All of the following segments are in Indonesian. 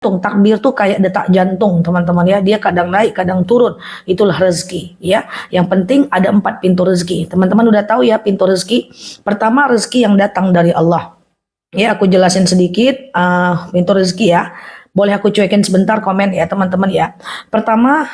Takbir tuh kayak detak jantung teman-teman ya, dia kadang naik kadang turun, itulah rezeki ya. Yang penting ada 4 pintu rezeki, teman-teman udah tahu ya pintu rezeki. Pertama, rezeki yang datang dari Allah ya. Aku jelasin sedikit pintu rezeki ya. Boleh aku cuekin sebentar komen ya teman-teman ya. Pertama,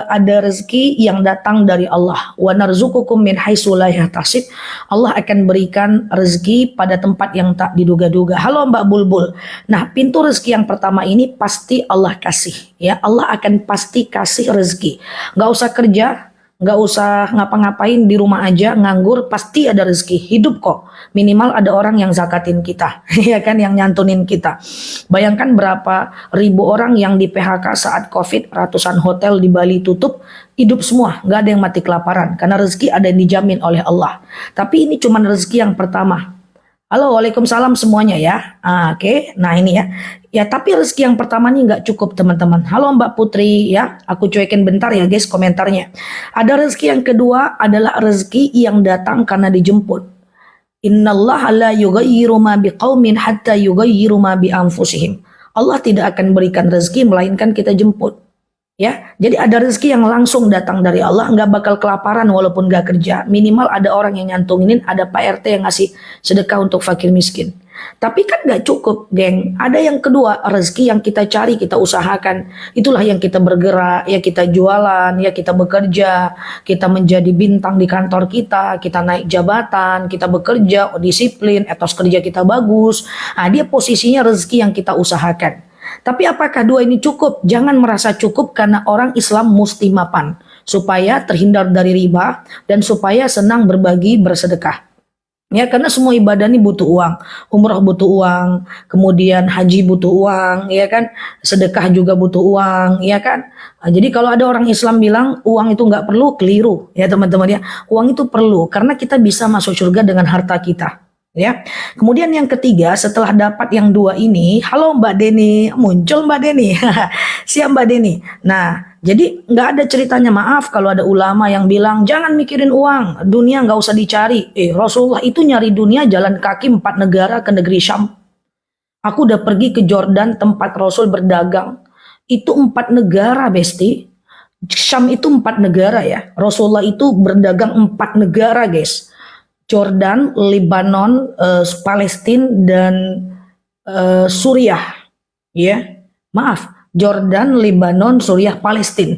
ada rezeki yang datang dari Allah. Wa narzuqukum min haitsu la yahtasib. Allah akan berikan rezeki pada tempat yang tak diduga-duga. Halo Mbak Bulbul. Nah, pintu rezeki yang pertama ini pasti Allah kasih ya. Allah akan pasti kasih rezeki. Nggak usah kerja, nggak usah ngapa-ngapain, di rumah aja nganggur, pasti ada rezeki. Hidup kok, minimal ada orang yang zakatin kita ya kan, yang nyantunin kita. Bayangkan berapa ribu orang yang di PHK saat COVID, ratusan hotel di Bali tutup, hidup semua, nggak ada yang mati kelaparan karena rezeki ada yang dijamin oleh Allah. Tapi ini cuma rezeki yang pertama. Halo, waalaikumsalam semuanya ya. Oke. Nah ini ya. Ya, tapi rezeki yang pertama ini nggak cukup teman-teman. Halo Mbak Putri ya. Aku cuekin bentar ya guys komentarnya. Ada rezeki yang kedua adalah rezeki yang datang karena dijemput. Innallaha la yughayyiru ma biqaumin hatta yughayyiru ma bi anfusihim. Allah tidak akan berikan rezeki melainkan kita jemput. Ya, jadi ada rezeki yang langsung datang dari Allah, nggak bakal kelaparan walaupun nggak kerja. Minimal ada orang yang nyantungin, ada Pak RT yang ngasih sedekah untuk fakir miskin. Tapi kan nggak cukup, geng. Ada yang kedua, rezeki yang kita cari, kita usahakan. Itulah yang kita bergerak, ya kita jualan, ya kita bekerja, kita menjadi bintang di kantor kita naik jabatan, kita bekerja, disiplin, etos kerja kita bagus. Nah, dia posisinya rezeki yang kita usahakan. Tapi apakah dua ini cukup? Jangan merasa cukup karena orang Islam mesti mapan. Supaya terhindar dari riba dan supaya senang berbagi bersedekah. Ya, karena semua ibadah ini butuh uang. Umrah butuh uang, kemudian haji butuh uang, ya kan? Sedekah juga butuh uang, ya kan? Nah, jadi kalau ada orang Islam bilang uang itu nggak perlu, keliru ya teman-teman ya. Uang itu perlu karena kita bisa masuk surga dengan harta kita. Ya, kemudian yang ketiga setelah dapat yang dua ini, halo Mbak Deni, muncul Mbak Deni, siap Mbak Deni. Nah, jadi nggak ada ceritanya, maaf kalau ada ulama yang bilang jangan mikirin uang, dunia nggak usah dicari. Rasulullah itu nyari dunia jalan kaki 4 negara ke negeri Syam. Aku udah pergi ke Jordan tempat Rasul berdagang, itu 4 negara besti. Syam itu 4 negara ya, Rasulullah itu berdagang 4 negara guys. Jordan, Lebanon, Palestina dan Suriah. Ya, maaf, Jordan, Lebanon, Suriah, Palestina.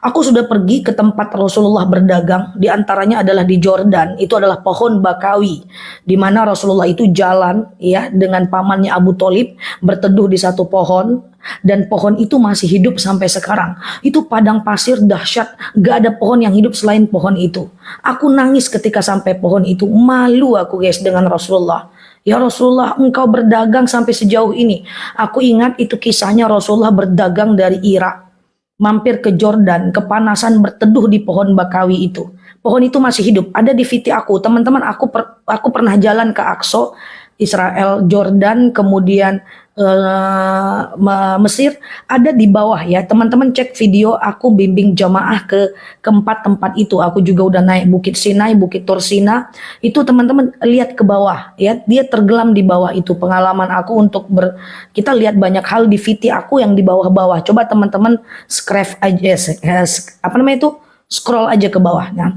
Aku sudah pergi ke tempat Rasulullah berdagang, di antaranya adalah di Jordan, itu adalah pohon bakawi, di mana Rasulullah itu jalan ya dengan pamannya Abu Thalib berteduh di satu pohon, dan pohon itu masih hidup sampai sekarang. Itu padang pasir dahsyat, gak ada pohon yang hidup selain pohon itu. Aku nangis ketika sampai pohon itu, malu aku guys dengan Rasulullah. Ya Rasulullah, engkau berdagang sampai sejauh ini. Aku ingat itu kisahnya Rasulullah berdagang dari Irak, mampir ke Jordan, kepanasan berteduh di pohon bakawi itu. Pohon itu masih hidup, ada di VT aku. Teman-teman, aku pernah jalan ke Aqsa, Israel, Jordan, kemudian Mesir, ada di bawah ya. Teman-teman cek video aku bimbing jamaah ke keempat tempat itu. Aku juga udah naik Bukit Sinai, Bukit Tursina. Itu teman-teman lihat ke bawah ya. Dia tergelam di bawah itu. Pengalaman aku untuk kita lihat banyak hal di VT aku yang di bawah-bawah. Coba teman-teman scroll aja, scroll aja ke bawah. Nah,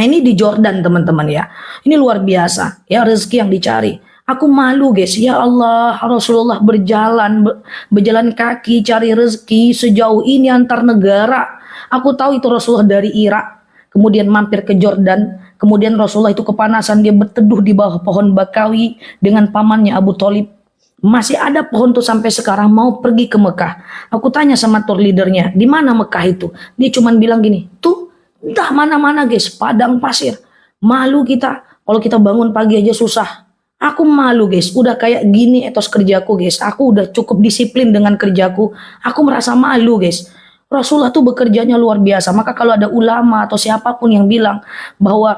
ini di Jordan teman-teman ya. Ini luar biasa ya, rezeki yang dicari. Aku malu guys, ya Allah, Rasulullah berjalan kaki cari rezeki sejauh ini antar negara. Aku tahu itu Rasulullah dari Irak, kemudian mampir ke Jordan, kemudian Rasulullah itu kepanasan, dia berteduh di bawah pohon bakawi dengan pamannya Abu Thalib. Masih ada pohon tuh sampai sekarang, mau pergi ke Mekah. Aku tanya sama tour leadernya, di mana Mekah itu? Dia cuma bilang gini, tuh entah mana-mana guys, padang pasir. Malu kita, kalau kita bangun pagi aja susah. Aku malu guys, udah kayak gini etos kerjaku guys. Aku udah cukup disiplin dengan kerjaku. Aku merasa malu guys. Rasulullah tuh bekerjanya luar biasa. Maka kalau ada ulama atau siapapun yang bilang bahwa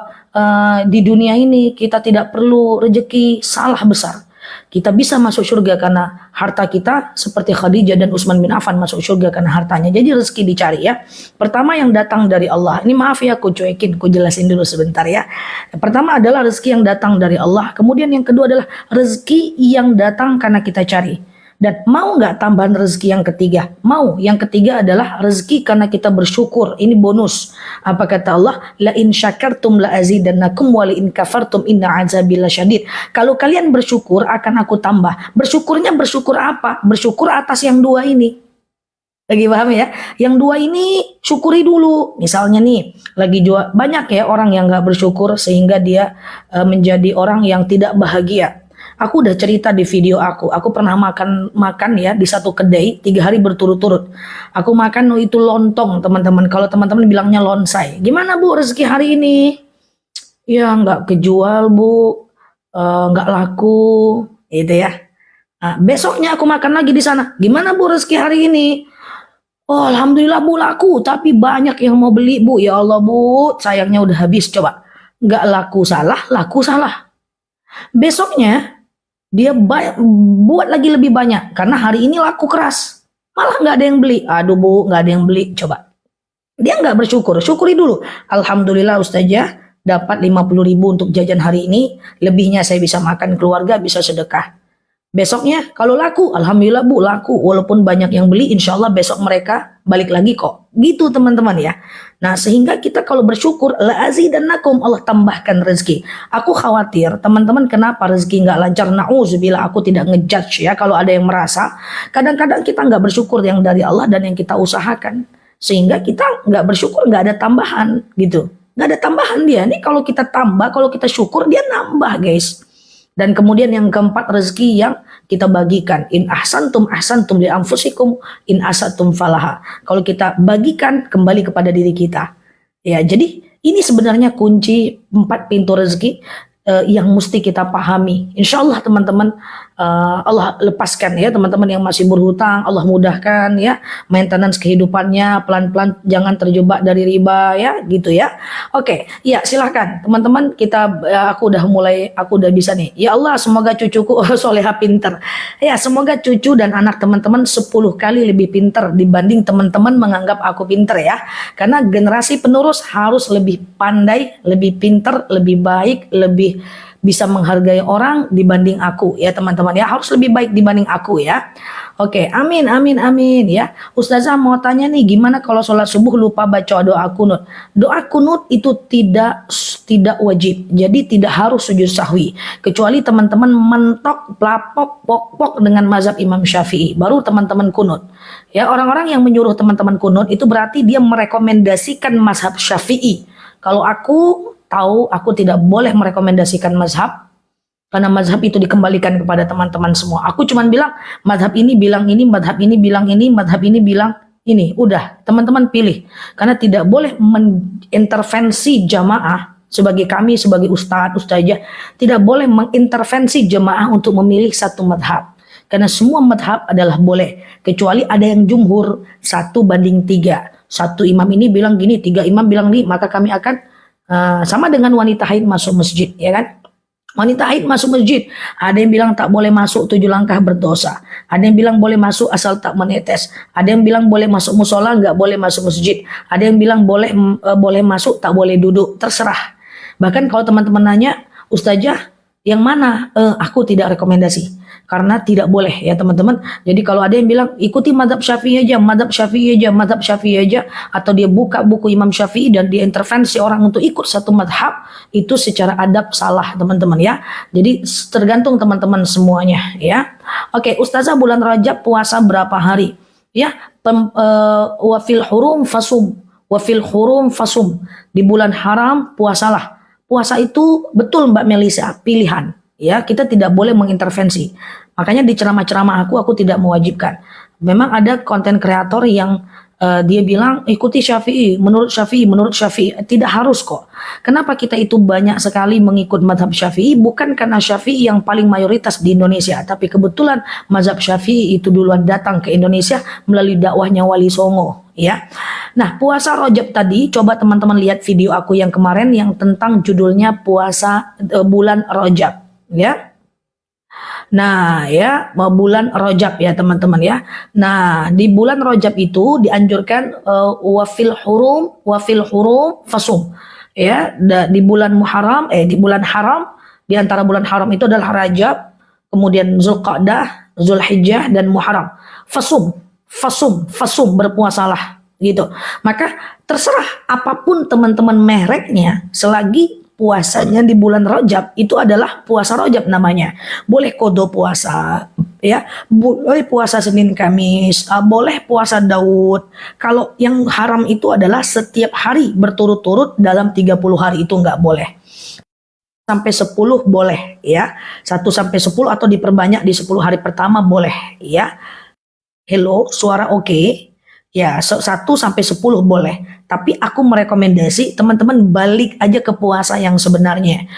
di dunia ini kita tidak perlu rezeki, salah besar. Kita bisa masuk surga karena harta kita, seperti Khadijah dan Utsman bin Affan masuk surga karena hartanya. Jadi rezeki dicari ya. Pertama yang datang dari Allah. Ini maaf ya aku cuekin, aku jelasin dulu sebentar ya. Yang pertama adalah rezeki yang datang dari Allah. Kemudian yang kedua adalah rezeki yang datang karena kita cari. Dan mau nggak tambahan rezeki yang ketiga? Mau. Yang ketiga adalah rezeki karena kita bersyukur. Ini bonus. Apa kata Allah? La in syakartum la azidannakum wa la in kafartum inna azabi lasyadid. Kalau kalian bersyukur akan aku tambah. Bersyukurnya bersyukur apa? Bersyukur atas yang dua ini. Lagi paham ya? Yang dua ini syukuri dulu. Misalnya nih, lagi jual banyak ya orang yang nggak bersyukur sehingga dia menjadi orang yang tidak bahagia. Aku udah cerita di video aku pernah makan ya di satu kedai 3 hari berturut-turut. Aku makan itu lontong teman-teman. Kalau teman-teman bilangnya lonsai. Gimana Bu rezeki hari ini? Ya nggak kejual Bu, nggak laku, gitu ya. Nah, besoknya aku makan lagi di sana. Gimana Bu rezeki hari ini? Oh alhamdulillah Bu laku, tapi banyak yang mau beli Bu. Ya Allah Bu, sayangnya udah habis coba. Nggak laku salah. Besoknya dia buat lagi lebih banyak karena hari ini laku keras, malah nggak ada yang beli. Aduh Bu, nggak ada yang beli. Coba dia nggak bersyukur. Syukuri dulu. Alhamdulillah Ustazah dapat 50.000 untuk jajan hari ini, lebihnya saya bisa makan keluarga, bisa sedekah. Besoknya kalau laku, alhamdulillah Bu laku, walaupun banyak yang beli, insya Allah besok mereka balik lagi kok. Gitu teman-teman ya. Nah sehingga kita kalau bersyukur, la azidannakum, Allah tambahkan rezeki. Aku khawatir teman-teman kenapa rezeki nggak lancar. Na'udzubillah, aku tidak ngejudge ya kalau ada yang merasa. Kadang-kadang kita nggak bersyukur yang dari Allah dan yang kita usahakan. Sehingga kita nggak bersyukur, nggak ada tambahan gitu. Nggak ada tambahan dia. Nih kalau kita tambah, kalau kita syukur dia nambah guys. Dan kemudian yang keempat rezeki yang kita bagikan. In ahsantum li anfusikum, in asatum falaha. Kalau kita bagikan kembali kepada diri kita. Ya, jadi ini sebenarnya kunci 4 pintu rezeki yang mesti kita pahami. Insya Allah teman-teman Allah lepaskan ya teman-teman yang masih berhutang, Allah mudahkan ya maintenance kehidupannya, pelan-pelan jangan terjebak dari riba ya gitu ya. Oke, ya silahkan teman-teman kita aku udah bisa nih. Ya Allah semoga cucuku soleha pinter. Ya semoga cucu dan anak teman-teman 10 kali lebih pinter dibanding teman-teman menganggap aku pinter ya. Karena generasi penerus harus lebih pandai, lebih pinter, lebih baik, lebih bisa menghargai orang dibanding aku ya teman-teman ya, harus lebih baik dibanding aku ya. Oke, amin ya. Ustazah mau tanya nih, gimana kalau sholat subuh lupa baca doa kunut? Doa kunut itu tidak wajib, jadi tidak harus sujud sahwi, kecuali teman-teman mentok pelapok pok dengan mazhab Imam Syafi'i, baru teman-teman kunut. Ya, orang-orang yang menyuruh teman-teman kunut itu berarti dia merekomendasikan mazhab Syafi'i. Kalau aku tahu, aku tidak boleh merekomendasikan mazhab karena mazhab itu dikembalikan kepada teman-teman semua. Aku cuman bilang mazhab ini bilang ini, mazhab ini bilang ini, mazhab ini bilang ini. Udah, teman-teman pilih. Karena tidak boleh mengintervensi jamaah sebagai kami sebagai ustazah tidak boleh mengintervensi jamaah untuk memilih satu mazhab. Karena semua mazhab adalah boleh, kecuali ada yang jumhur 1:3. Satu imam ini bilang gini, 3 imam bilang ini, maka kami akan sama dengan wanita haid masuk masjid, ya kan? Wanita haid masuk masjid, ada yang bilang tak boleh masuk 7 langkah berdosa, ada yang bilang boleh masuk asal tak menetes, ada yang bilang boleh masuk musola nggak boleh masuk masjid, ada yang bilang boleh masuk tak boleh duduk, terserah. Bahkan kalau teman-teman nanya, Ustazah yang mana? Aku tidak rekomendasi karena tidak boleh ya teman-teman. Jadi kalau ada yang bilang ikuti mazhab Syafi'i aja, atau dia buka buku Imam Syafi'i dan dia intervensi orang untuk ikut satu mazhab, itu secara adab salah teman-teman ya. Jadi tergantung teman-teman semuanya ya. Oke, Ustazah bulan Rajab puasa berapa hari? Ya, wa fil hurum fasum. Di bulan haram puasalah. Puasa itu betul Mbak Melisa pilihan. Ya, kita tidak boleh mengintervensi. Makanya di ceramah-ceramah aku tidak mewajibkan. Memang ada konten kreator yang dia bilang ikuti Syafi'i, menurut Syafi'i. Tidak harus kok. Kenapa kita itu banyak sekali mengikut mazhab Syafi'i? Bukan karena Syafi'i yang paling mayoritas di Indonesia, tapi kebetulan mazhab Syafi'i itu duluan datang ke Indonesia melalui dakwahnya Wali Songo. Ya, nah puasa Rajab tadi, coba teman-teman lihat video aku yang kemarin yang tentang judulnya puasa bulan Rajab. Ya, nah ya bulan Rajab ya teman-teman ya. Nah di bulan Rajab itu dianjurkan wafil hurum fasum ya. Di bulan Muharram di bulan haram, di antara bulan haram itu adalah Rajab, kemudian Zulqa'dah, Zulhijjah dan Muharram. Fasum, berpuasalah gitu. Maka terserah apapun teman-teman mereknya, selagi puasanya di bulan Rajab itu adalah puasa Rajab namanya. Boleh kodo puasa, ya, boleh puasa Senin Kamis, boleh puasa Daud. Kalau yang haram itu adalah setiap hari berturut-turut dalam 30 hari, itu nggak boleh. Sampai 10 boleh, ya. 1 sampai 10 atau diperbanyak di 10 hari pertama boleh, ya. Hello, suara oke? Ya, 1 sampai 10 boleh. Tapi aku merekomendasi teman-teman balik aja ke puasa yang sebenarnya.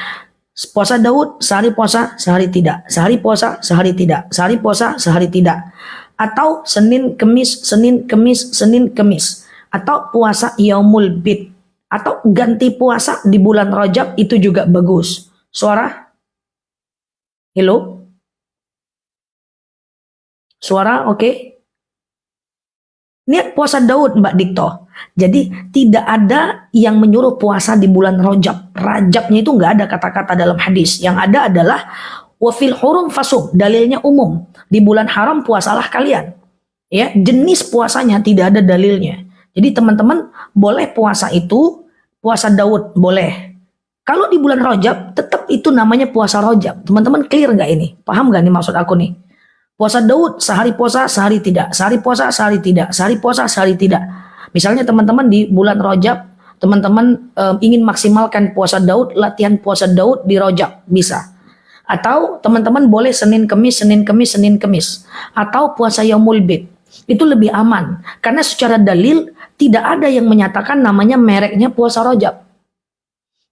Puasa Daud, sehari puasa, sehari tidak. Sehari puasa, sehari tidak. Sehari puasa, sehari tidak. Atau Senin, Kemis, Senin, Kemis, Senin, Kemis. Atau puasa Yaumul Bid. Atau ganti puasa di bulan Rajab, itu juga bagus. Suara? Hello? Suara oke? Niat puasa Daud, Mbak Dikto. Jadi tidak ada yang menyuruh puasa di bulan Rajab. Rajabnya itu nggak ada kata-kata dalam hadis. Yang ada adalah wafil hurum fasum. Dalilnya umum. Di bulan haram puasalah kalian. Ya, jenis puasanya tidak ada dalilnya. Jadi teman-teman boleh puasa itu, puasa Daud boleh. Kalau di bulan Rajab tetap itu namanya puasa Rajab. Teman-teman clear nggak ini? Paham nggak nih maksud aku nih? Puasa Daud, sehari puasa, sehari tidak. Sehari puasa, sehari tidak. Sehari puasa, sehari tidak. Misalnya teman-teman di bulan Rajab, teman-teman ingin maksimalkan puasa Daud, latihan puasa Daud di Rajab, bisa. Atau teman-teman boleh Senin Kemis, Senin Kemis, Senin Kemis. Atau puasa Yaumul Bid. Itu lebih aman. Karena secara dalil, tidak ada yang menyatakan namanya mereknya puasa Rajab.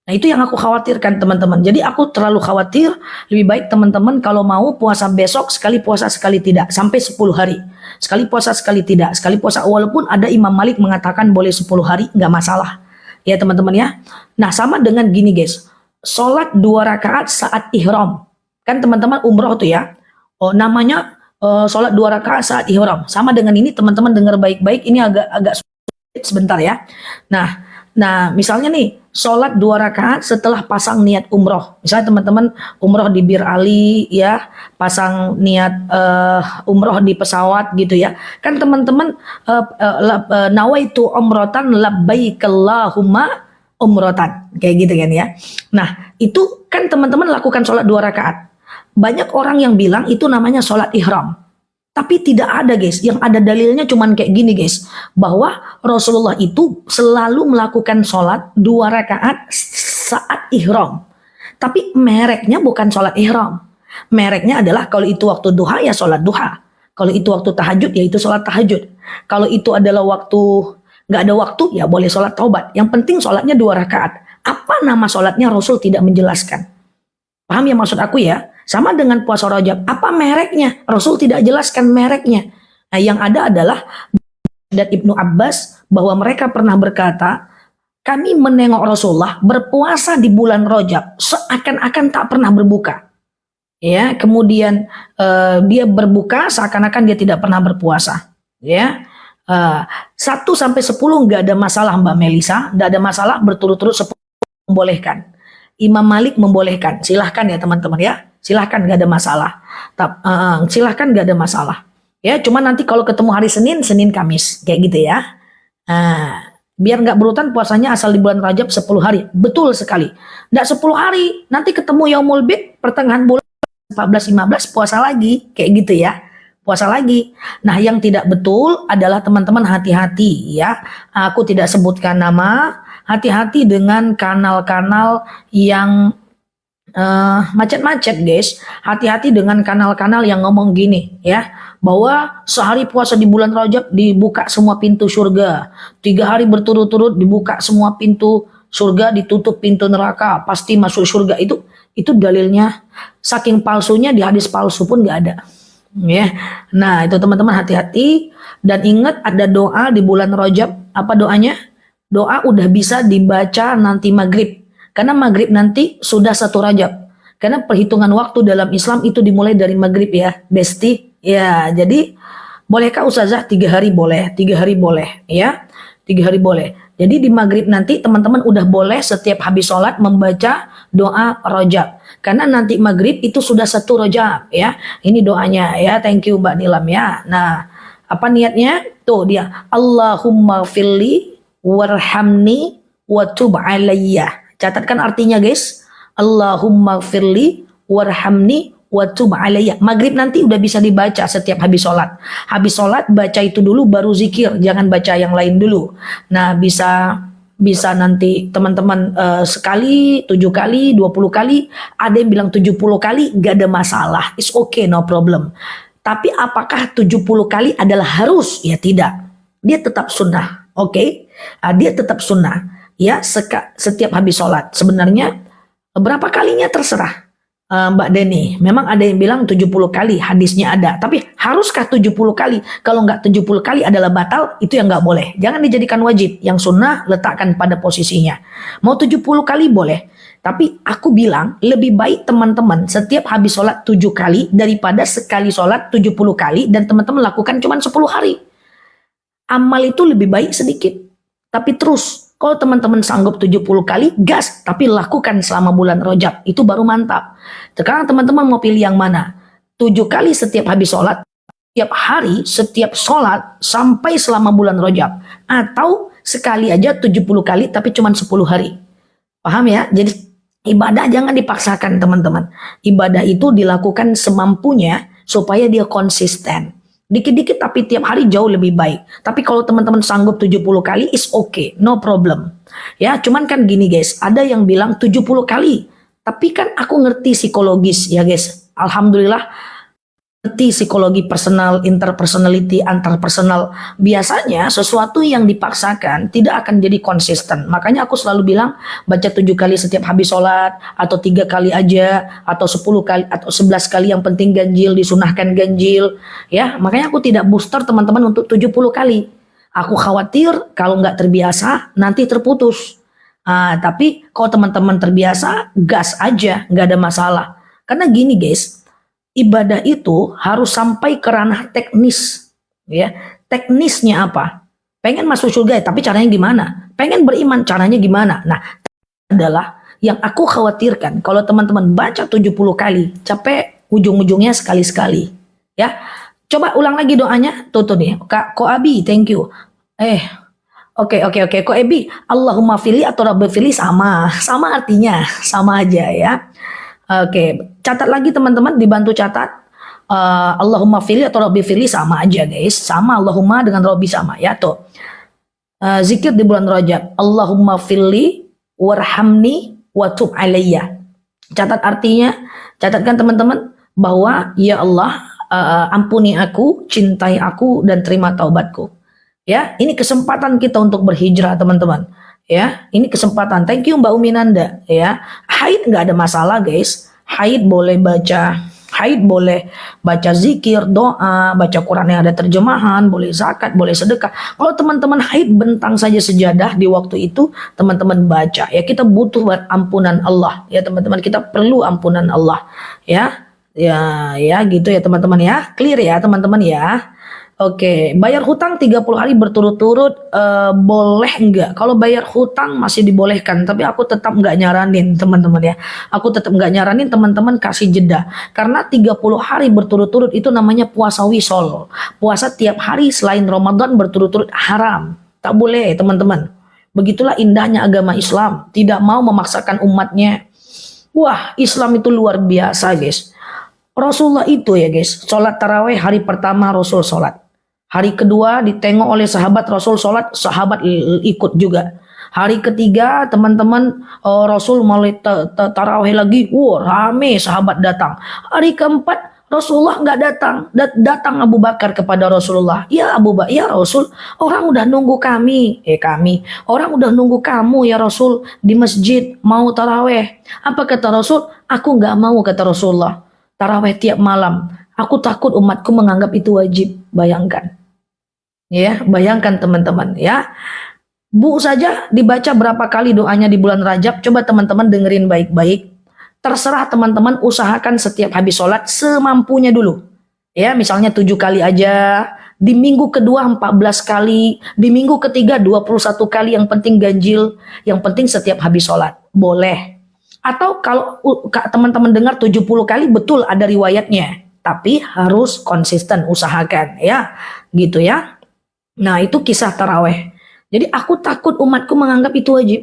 Nah itu yang aku khawatirkan teman-teman. Jadi aku terlalu khawatir, lebih baik teman-teman kalau mau puasa besok, sekali puasa sekali tidak, sampai 10 hari. Sekali puasa sekali tidak, sekali puasa, walaupun ada Imam Malik mengatakan boleh 10 hari, nggak masalah. Ya teman-teman ya. Nah sama dengan gini guys, sholat 2 rakaat saat ihram. Kan teman-teman umroh tuh ya, namanya sholat 2 rakaat saat ihram. Sama dengan ini teman-teman dengar baik-baik, ini agak sulit sebentar ya. Nah, misalnya nih, sholat 2 rakaat setelah pasang niat umroh. Misalnya teman-teman umroh di Bir Ali, ya, pasang niat umroh di pesawat gitu ya. Kan teman-teman nawaitu umrotan labbaikallahumma umrotan. Kayak gitu kan ya. Nah, itu kan teman-teman lakukan sholat 2 rakaat. Banyak orang yang bilang itu namanya sholat ihram. Tapi tidak ada guys, yang ada dalilnya cuman kayak gini guys, bahwa Rasulullah itu selalu melakukan sholat 2 rakaat saat ihram. Tapi mereknya bukan sholat ihram. Mereknya adalah kalau itu waktu duha ya sholat duha. Kalau itu waktu tahajud ya itu sholat tahajud. Kalau itu adalah waktu nggak ada waktu ya boleh sholat taubat. Yang penting sholatnya 2 rakaat. Apa nama sholatnya Rasul tidak menjelaskan. Paham ya maksud aku ya? Sama dengan puasa Rajab, apa mereknya? Rasul tidak jelaskan mereknya. Nah, yang ada adalah dan Ibnu Abbas bahwa mereka pernah berkata, kami menengok Rasulullah berpuasa di bulan Rajab seakan-akan tak pernah berbuka. Ya, kemudian dia berbuka seakan-akan dia tidak pernah berpuasa. Ya, 1 sampai 10 nggak ada masalah Mbak Melisa, nggak ada masalah berturut-turut 10 membolehkan. Imam Malik membolehkan, silahkan ya teman-teman ya. Silahkan gak ada masalah. Silahkan gak ada masalah. Ya, cuma nanti kalau ketemu hari Senin, Senin Kamis. Kayak gitu ya. Biar gak berurutan puasanya asal di bulan Rajab 10 hari. Betul sekali. Nggak 10 hari. Nanti ketemu Yaumul Bid, pertengahan bulan 14-15 puasa lagi. Kayak gitu ya. Puasa lagi. Nah yang tidak betul adalah teman-teman hati-hati ya. Aku tidak sebutkan nama. Hati-hati dengan kanal-kanal yang macet-macet guys. Hati-hati dengan kanal-kanal yang ngomong gini ya, bahwa sehari puasa di bulan Rajab dibuka semua pintu surga, 3 hari berturut-turut dibuka semua pintu surga, ditutup pintu neraka, pasti masuk surga. Itu dalilnya saking palsunya, di hadis palsu pun nggak ada ya. Nah itu teman-teman hati-hati. Dan ingat ada doa di bulan Rajab. Apa doanya? Doa udah bisa dibaca nanti maghrib. Karena maghrib nanti sudah 1 Rajab. Karena perhitungan waktu dalam Islam itu dimulai dari maghrib ya, Besti. Ya, jadi bolehkah Ustazah 3 hari boleh, 3 hari boleh ya. 3 hari boleh. Jadi di maghrib nanti teman-teman udah boleh setiap habis sholat membaca doa Rajab. karena nanti maghrib itu sudah 1 Rajab ya. Ini doanya ya, thank you Mbak Nilam ya. Nah, apa niatnya? Tuh dia, Allahumma firli warhamni wa tub alayya. Catatkan artinya guys. Allahumma firli warhamni wa tub alayya. Maghrib nanti udah bisa dibaca setiap habis sholat. Habis sholat baca itu dulu baru zikir, jangan baca yang lain dulu. Nah, bisa nanti teman-teman sekali, 7 kali, 20 kali, ada yang bilang 70 kali, gak ada masalah. It's okay, no problem. Tapi apakah 70 kali adalah harus? Ya tidak. Dia tetap sunnah, oke? Dia tetap sunnah. Ya, setiap habis sholat. Sebenarnya berapa kalinya terserah. Mbak Deni, memang ada yang bilang 70 kali, hadisnya ada. Tapi haruskah 70 kali? Kalau nggak 70 kali adalah batal, itu yang nggak boleh. Jangan dijadikan wajib. Yang sunnah, letakkan pada posisinya. Mau 70 kali boleh. Tapi aku bilang, lebih baik teman-teman setiap habis sholat 7 kali, daripada sekali sholat 70 kali, dan teman-teman lakukan cuma 10 hari. Amal itu lebih baik sedikit. Tapi terus. Kalau teman-teman sanggup 70 kali, gas. Tapi lakukan selama bulan Rajab. Itu baru mantap. Sekarang teman-teman mau pilih yang mana? 7 kali setiap habis sholat. Setiap hari, setiap sholat. Sampai selama bulan Rajab. Atau sekali aja 70 kali, tapi cuma 10 hari. Paham ya? Jadi ibadah jangan dipaksakan teman-teman. Ibadah itu dilakukan semampunya supaya dia konsisten. Dikit-dikit tapi tiap hari jauh lebih baik. Tapi kalau teman-teman sanggup 70 kali is okay, no problem. Ya, cuman kan gini guys, ada yang bilang 70 kali. Tapi kan aku ngerti psikologis ya guys. Alhamdulillah ngerti psikologi personal, interpersonality, antarpersonal. Biasanya sesuatu yang dipaksakan tidak akan jadi konsisten. Makanya aku selalu bilang baca 7 kali setiap habis sholat, atau 3 kali aja, atau 10 kali, atau 11 kali, yang penting ganjil, disunahkan ganjil. Ya, makanya aku tidak booster teman-teman untuk 70 kali. Aku khawatir kalau nggak terbiasa nanti terputus. Tapi kalau teman-teman terbiasa, gas aja, nggak ada masalah. Karena gini guys, ibadah itu harus sampai ke ranah teknis, ya. Teknisnya apa? Pengen masuk surga, tapi caranya gimana? Pengen beriman, caranya gimana? Nah, adalah yang aku khawatirkan kalau teman-teman baca 70 kali, capek ujung-ujungnya sekali-sekali, ya. Coba ulang lagi doanya, tuh nih, Kak Koabi, thank you. Oke, Ko Ebi, Allahumma fili atau Rabbi fili sama artinya, sama aja ya. Oke, catat lagi teman-teman, dibantu catat. Allahumma fili atau Rabbi fili sama aja guys, sama Allahumma dengan Rabbi sama ya tuh. Zikir di bulan Rajab, Allahumma fili warhamni wa tub alayya. Catat artinya, catatkan teman-teman bahwa ya Allah ampuni aku, cintai aku dan terima taubatku. Ya, ini kesempatan kita untuk berhijrah teman-teman. Ya, ini kesempatan. Thank you Mbak Uminanda. Ya, haid nggak ada masalah guys. Haid boleh baca zikir, doa, baca Quran yang ada terjemahan, boleh zakat, boleh sedekah. Kalau teman-teman haid, bentang saja sejadah di waktu itu, teman-teman baca. Ya, kita butuh ampunan Allah. Ya teman-teman, kita perlu ampunan Allah. Ya gitu ya teman-teman ya. Clear ya teman-teman ya. Oke, bayar hutang 30 hari berturut-turut boleh enggak? Kalau bayar hutang masih dibolehkan, tapi aku tetap enggak nyaranin teman-teman ya. Aku tetap enggak nyaranin teman-teman kasih jeda. Karena 30 hari berturut-turut itu namanya puasa wisol. Puasa tiap hari selain Ramadan berturut-turut haram. Tak boleh teman-teman. Begitulah indahnya agama Islam. Tidak mau memaksakan umatnya. Wah, Islam itu luar biasa guys. Rasulullah itu ya guys, sholat taraweh hari pertama Rasul sholat. Hari kedua ditengok oleh sahabat, Rasul sholat, sahabat ikut juga. Hari ketiga teman-teman Rasul mulai taraweh lagi, rame sahabat datang. Hari keempat Rasulullah nggak datang, datang Abu Bakar kepada Rasulullah. Ya Abu Bakar, ya Rasul, orang udah nunggu orang udah nunggu kamu ya Rasul di masjid mau taraweh. Apa kata Rasul? Aku nggak mau, kata Rasulullah. Taraweh tiap malam, aku takut umatku menganggap itu wajib. Bayangkan ya, bayangkan teman-teman ya. Bu saja dibaca berapa kali doanya di bulan Rajab, coba teman-teman dengerin baik-baik. Terserah teman-teman, usahakan setiap habis sholat semampunya dulu ya, misalnya 7 kali aja, di minggu kedua 14 kali, di minggu ketiga 21 kali, yang penting ganjil, yang penting setiap habis sholat boleh. Atau kalau teman-teman dengar 70 kali, betul ada riwayatnya, tapi harus konsisten, usahakan ya, gitu ya. Nah, itu kisah taraweh. Jadi aku takut umatku menganggap itu wajib.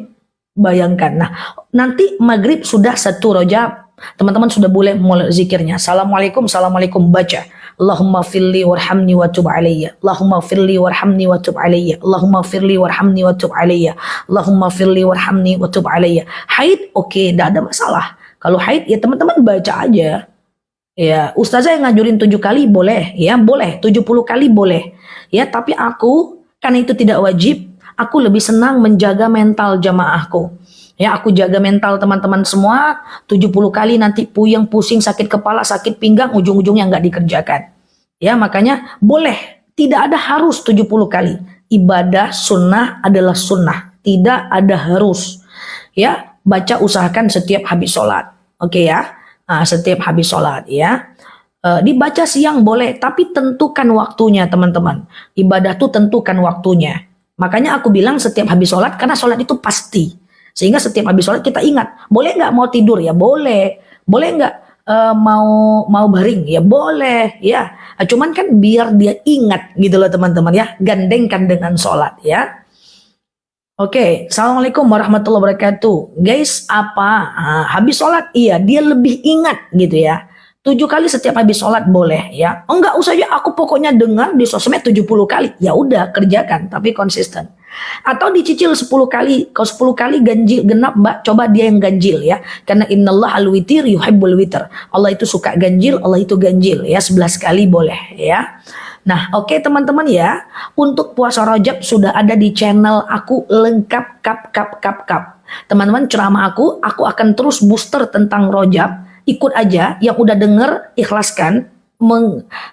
Bayangkan. Nah, nanti maghrib sudah 1 rojab, teman-teman sudah boleh mulai zikirnya. Assalamualaikum, assalamualaikum, baca. Allahumma firli warhamni wa tub alayya. Allahumma firli warhamni wa tub alayya. Allahumma firli warhamni wa tub alayya. Allahumma firli warhamni wa tub alayya. Haid, oke, tidak ada masalah. Kalau haid, ya teman-teman baca aja. Ya, ustazah yang ngajurin 7 kali boleh, ya boleh, 70 kali boleh. Ya, tapi aku, karena itu tidak wajib, aku lebih senang menjaga mental jamaahku. Ya, aku jaga mental teman-teman semua, 70 kali nanti puyeng, pusing, sakit kepala, sakit pinggang, ujung-ujungnya nggak dikerjakan. Ya, makanya boleh, tidak ada harus 70 kali. Ibadah sunnah adalah sunnah, tidak ada harus. Ya, baca usahakan setiap habis sholat. Oke ya. Setiap habis sholat ya. Dibaca siang boleh, tapi tentukan waktunya teman-teman. Ibadah tuh tentukan waktunya. Makanya aku bilang setiap habis sholat, karena sholat itu pasti. Sehingga setiap habis sholat kita ingat. Boleh nggak mau tidur? Ya boleh. Boleh nggak mau baring? Ya boleh. Ya. Cuman kan biar dia ingat gitu loh teman-teman ya. Gandengkan dengan sholat ya. Oke, assalamualaikum warahmatullahi wabarakatuh. Guys, apa? Habis sholat? Iya, dia lebih ingat gitu ya. 7 kali setiap habis sholat boleh ya. Oh, enggak usah ya, aku pokoknya dengar di sosmed 70 kali. Ya udah, kerjakan, tapi konsisten. Atau dicicil 10 kali. Kalau 10 kali ganjil genap, Mbak, coba dia yang ganjil ya. Karena innallah al-witir yuhibbul witir. Allah itu suka ganjil, Allah itu ganjil ya. 11 kali boleh ya. Nah, oke teman-teman ya, untuk puasa Rajab sudah ada di channel aku lengkap kap. Teman-teman, ceramah aku akan terus booster tentang Rajab. Ikut aja, yang udah denger ikhlaskan,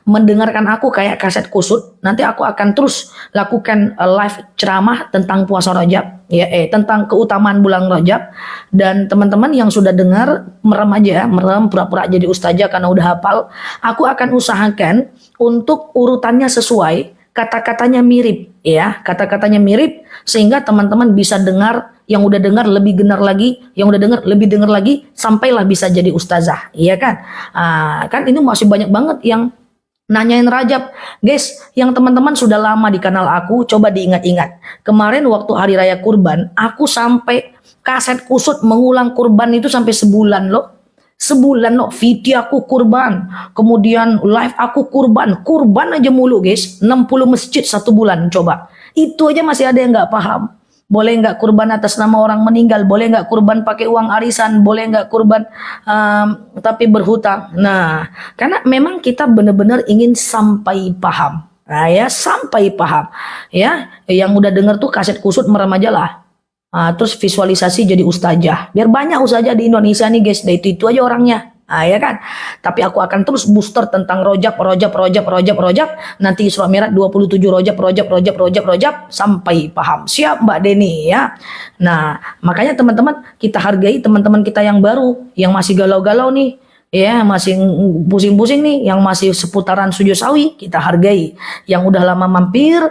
mendengarkan aku kayak kaset kusut. Nanti aku akan terus lakukan live ceramah tentang puasa Rajab, ya, tentang keutamaan bulan Rajab. Dan teman-teman yang sudah dengar, merem pura-pura jadi ustazah karena udah hafal. Aku akan usahakan untuk urutannya sesuai, kata-katanya mirip ya, kata-katanya mirip sehingga teman-teman bisa dengar, yang udah dengar lebih dengar lagi, yang udah dengar lebih dengar lagi, sampailah bisa jadi ustazah, iya kan? Kan ini masih banyak banget yang nanyain Rajab. Guys, yang teman-teman sudah lama di kanal aku, coba diingat-ingat. Kemarin waktu hari raya kurban, aku sampai kaset kusut mengulang kurban itu sampai sebulan loh. Sebulan loh, video aku kurban, kemudian live aku kurban aja mulu guys, 60 masjid 1 bulan, coba. Itu aja masih ada yang nggak paham. Boleh nggak kurban atas nama orang meninggal, boleh nggak kurban pakai uang arisan, boleh nggak kurban tapi berhutang. Nah, karena memang kita benar-benar ingin sampai paham. Nah ya, sampai paham. Ya, yang udah denger tuh kaset kusut merem aja lah. Terus visualisasi jadi ustazah. Biar banyak ustazah di Indonesia nih guys. Nah, itu aja orangnya. Ya kan. Tapi aku akan terus booster tentang rojab. Nanti Isra Mi'raj 27 rojab sampai paham. Siap Mbak Deni ya. Nah, makanya teman-teman kita hargai teman-teman kita yang baru, yang masih galau-galau nih. Ya, masih pusing-pusing nih, yang masih seputaran Sujo Sawi, kita hargai. Yang udah lama mampir,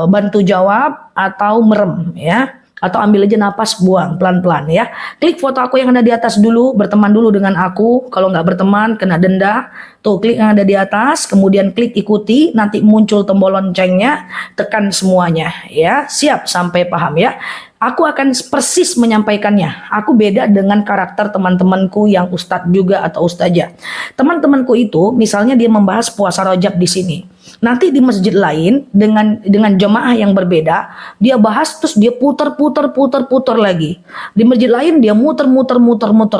bantu jawab atau merem ya. Atau ambil aja napas, buang pelan-pelan ya. Klik foto aku yang ada di atas dulu, berteman dulu dengan aku. Kalau nggak berteman, kena denda. Tuh, klik yang ada di atas, kemudian klik ikuti, nanti muncul tombol loncengnya, tekan semuanya ya. Siap sampai paham ya. Aku akan persis menyampaikannya. Aku beda dengan karakter teman-temanku yang ustadz juga atau ustazah. Teman-temanku itu, misalnya dia membahas puasa Rajab di sini. Nanti di masjid lain dengan jemaah yang berbeda, dia bahas terus dia putar lagi. Di masjid lain dia muter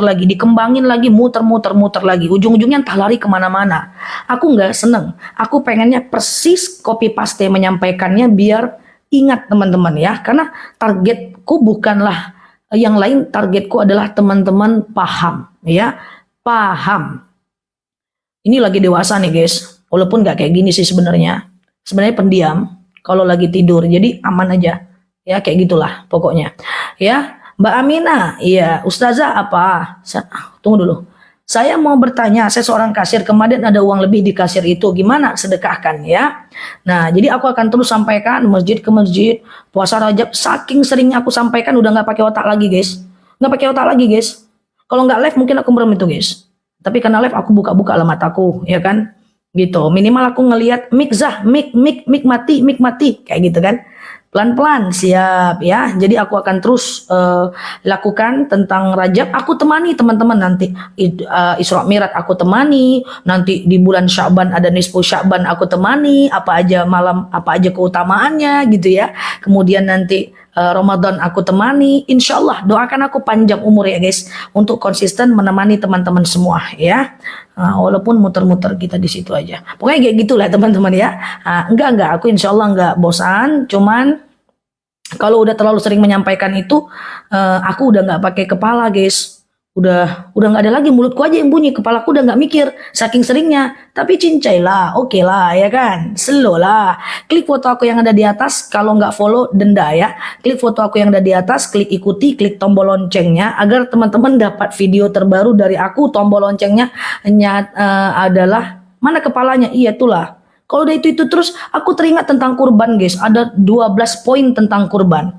lagi, dikembangin lagi, muter lagi. Ujung-ujungnya entah lari kemana-mana. Aku nggak seneng. Aku pengennya persis copy paste menyampaikannya biar ingat teman-teman ya. Karena targetku bukanlah yang lain, targetku adalah teman-teman paham ya, paham. Ini lagi dewasa nih guys. Walaupun nggak kayak gini sih sebenarnya pendiam kalau lagi tidur, jadi aman aja ya, kayak gitulah pokoknya ya. Mbak Aminah, iya ustazah apa? Tunggu dulu, saya mau bertanya, saya seorang kasir, kemarin ada uang lebih di kasir itu, gimana sedekahkan ya? Nah, jadi aku akan terus sampaikan masjid ke masjid, puasa Rajab, saking seringnya aku sampaikan udah nggak pakai otak lagi guys, nggak pakai otak lagi guys. Kalau nggak live mungkin aku merem itu guys. Tapi karena live aku buka-buka lah mataku, ya kan? Gitu. Minimal aku ngelihat mic Zah, mic mati, kayak gitu kan. Pelan-pelan, siap ya. Jadi aku akan terus lakukan tentang Rajab. Aku temani teman-teman nanti Isra Mi'raj aku temani. Nanti di bulan Sya'ban ada nisfu Sya'ban aku temani. Apa aja malam, apa aja keutamaannya gitu ya. Kemudian nanti Ramadan aku temani. Insya Allah doakan aku panjang umur ya guys. Untuk konsisten menemani teman-teman semua ya. Walaupun muter-muter kita di situ aja. Pokoknya kayak gitulah teman-teman ya. Enggak, aku insya Allah enggak bosan. Cuman kalau udah terlalu sering menyampaikan itu, aku udah nggak pakai kepala guys. Udah nggak ada lagi, mulutku aja yang bunyi, kepalaku udah nggak mikir saking seringnya. Tapi cincai lah, oke lah ya kan, slow lah. Klik foto aku yang ada di atas, kalau nggak follow denda ya. Klik foto aku yang ada di atas, klik ikuti, klik tombol loncengnya agar teman-teman dapat video terbaru dari aku. Tombol loncengnya adalah mana kepalanya? Iya itulah. Kalau udah itu terus aku teringat tentang kurban guys. Ada 12 poin tentang kurban.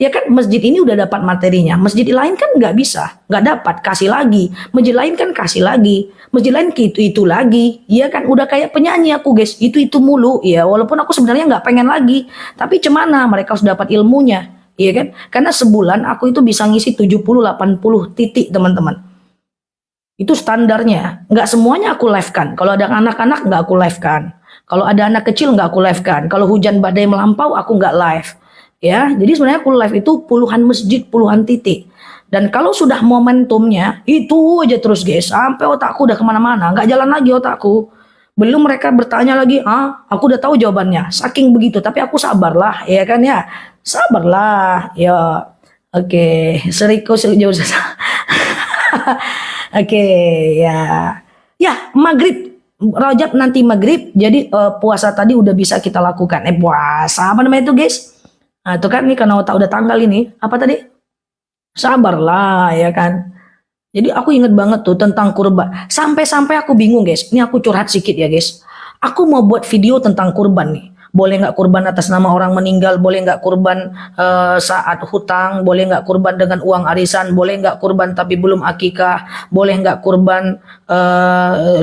Ya kan masjid ini udah dapat materinya. Masjid lain kan nggak bisa, nggak dapat, kasih lagi. Masjid lain kan kasih lagi. Masjid lain itu lagi. Ya kan udah kayak penyanyi aku guys. Itu mulu. Ya walaupun aku sebenarnya nggak pengen lagi. Tapi cemana mereka harus dapat ilmunya. Iya kan? Karena sebulan aku itu bisa ngisi 70-80 titik teman-teman. Itu standarnya. Nggak semuanya aku live kan. Kalau ada anak-anak nggak aku live kan. Kalau ada anak kecil nggak aku live kan. Kalau hujan badai melampau aku nggak live. Ya, jadi sebenarnya aku live itu puluhan masjid, puluhan titik. Dan kalau sudah momentumnya, itu aja terus guys. Sampai otakku udah kemana-mana. Nggak jalan lagi otakku. Belum mereka bertanya lagi, aku udah tahu jawabannya. Saking begitu, tapi aku sabarlah. Ya kan ya, sabarlah. Ya, oke. Seriko sejauh Oke, ya. Ya, maghrib. Rajab nanti maghrib, jadi puasa tadi udah bisa kita lakukan. Puasa apa namanya itu guys? Nah itu kan nih karena otak udah tanggal ini, apa tadi? Sabarlah ya kan. Jadi aku inget banget tuh tentang kurban. Sampai-sampai aku bingung guys. Ini aku curhat sedikit ya guys. Aku mau buat video tentang kurban nih. Boleh nggak kurban atas nama orang meninggal? Boleh nggak kurban saat hutang? Boleh nggak kurban dengan uang arisan? Boleh nggak kurban tapi belum akikah? Boleh nggak kurban